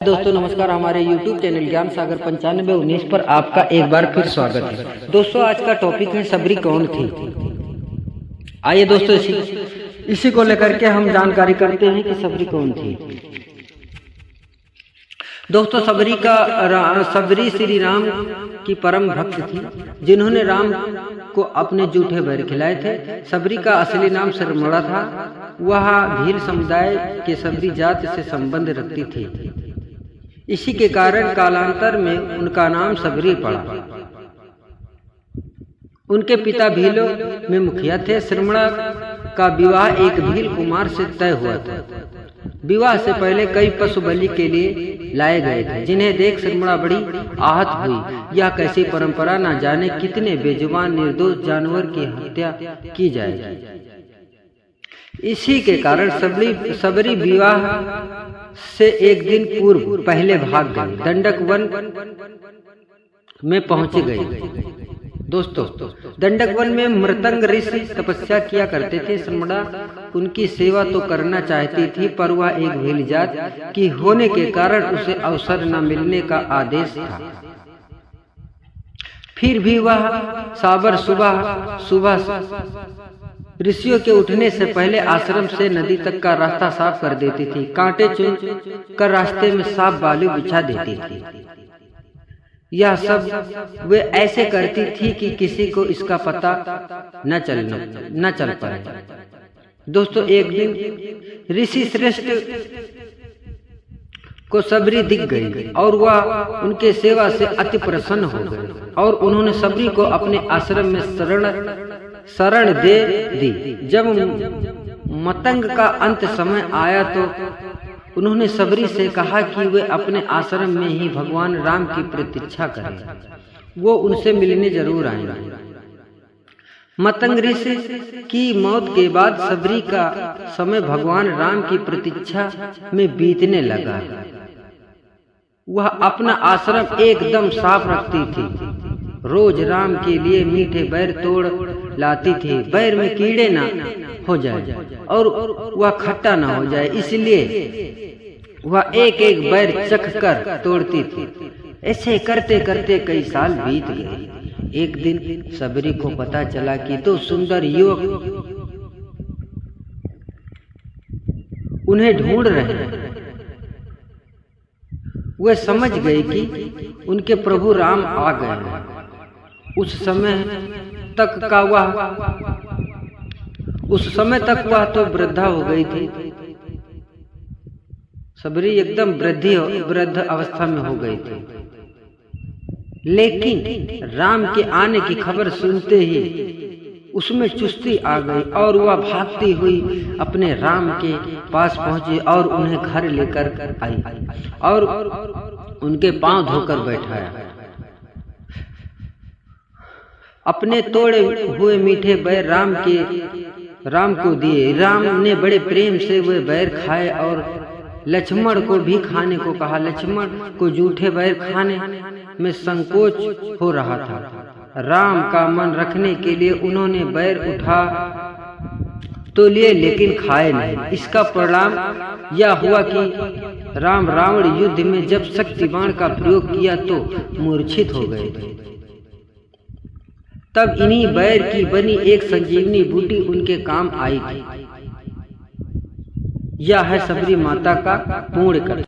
दोस्तों नमस्कार। हमारे YouTube चैनल ज्ञान सागर 9519 पर आपका एक बार फिर स्वागत है। दोस्तों आज का टॉपिक है सबरी कौन थी। आइए दोस्तों इसी को लेकर के हम जानकारी करते हैं कि सबरी कौन थी। दोस्तों सबरी श्री राम की परम भक्त थी, जिन्होंने राम को अपने जूठे बैर खिलाए थे। सबरी का असली नाम सरमड़ा था। वह भील समुदाय के सबरी जाति से संबंध रखती थी। इसी के कारण कालांतर में उनका नाम सबरी पड़ा। उनके पिता भीलों में मुखिया थे। श्रमणा का विवाह एक भील कुमार से तय हुआ था। विवाह से पहले कई पशु बलि के लिए लाए गए थे, जिन्हें देख श्रमणा बड़ी आहत हुई। यह कैसी परंपरा, न जाने कितने बेजुबान निर्दोष जानवर की हत्या की जाएगी। इसी के कारण सबरी विवाह से एक दिन पूर्व पहले भाग गए, दंडक वन में पहुंच गए। दोस्तों दंडक वन में मृतंग ऋषि तपस्या किया करते थे। श्रमणा उनकी सेवा तो करना चाहती थी, पर वह एक भील जात की होने के कारण उसे अवसर न मिलने का आदेश था। फिर भी वह साबर सुबह ऋषियों के उठने से पहले आश्रम से नदी तक का रास्ता साफ कर देती थी। कांटे चुन कर रास्ते में साफ बालू बिछा देती थी। यह सब वे ऐसे करती थी कि किसी को इसका पता न चल पाए। दोस्तों एक दिन ऋषि श्रेष्ठ को सबरी दिख गई और वह उनके सेवा से अति प्रसन्न हो गए और उन्होंने सबरी को अपने आश्रम में शरण दे दी। जब मतंग का अंत समय आया तो उन्होंने सबरी से कहा कि वे अपने आश्रम में ही भगवान राम की प्रतीक्षा करें। वो उनसे मिलने जरूर आएंगे। मतंग ऋषि की मौत के बाद सबरी का समय भगवान राम की प्रतीक्षा में बीतने लगा। वह अपना आश्रम एकदम साफ रखती थी। रोज राम के लिए मीठे बैर तोड़ लाती थी। बैर में कीड़े ना हो जाए और वह खट्टा ना हो जाए, इसलिए वह एक एक बैर चख कर तोड़ती थी। ऐसे करते करते कई साल बीत गए। एक दिन सबरी को पता चला कि दो सुंदर युवक उन्हें ढूंढ रहे हैं। वे समझ गए कि उनके प्रभु राम आ गए हैं। उस समय तक वह तो वृद्धा हो गई थी। सबरी एकदम वृद्ध अवस्था में हो गई थी। लेकिन राम के आने की खबर सुनते ही उसमें चुस्ती आ गई और वह भागती हुई अपने राम के पास पहुंची और उन्हें घर लेकर आई और उनके पांव धोकर बैठाया। अपने तोड़े हुए मीठे बैर राम को दिए। राम ने बड़े प्रेम से वे बैर खाए और लक्ष्मण को भी खाने को कहा। लक्ष्मण को जूठे बैर खाने में संकोच हो रहा था। राम का मन रखने के लिए उन्होंने बैर उठा तो लिए, लेकिन खाए नहीं। इसका परिणाम यह हुआ कि राम रावण युद्ध में जब शक्ति बाण का प्रयोग किया तो मूर्छित हो गए थे। तब इन्हीं बैर की बनी एक संजीवनी बूटी उनके काम आई थी। यह है सबरी माता का पूर्ण कर्म।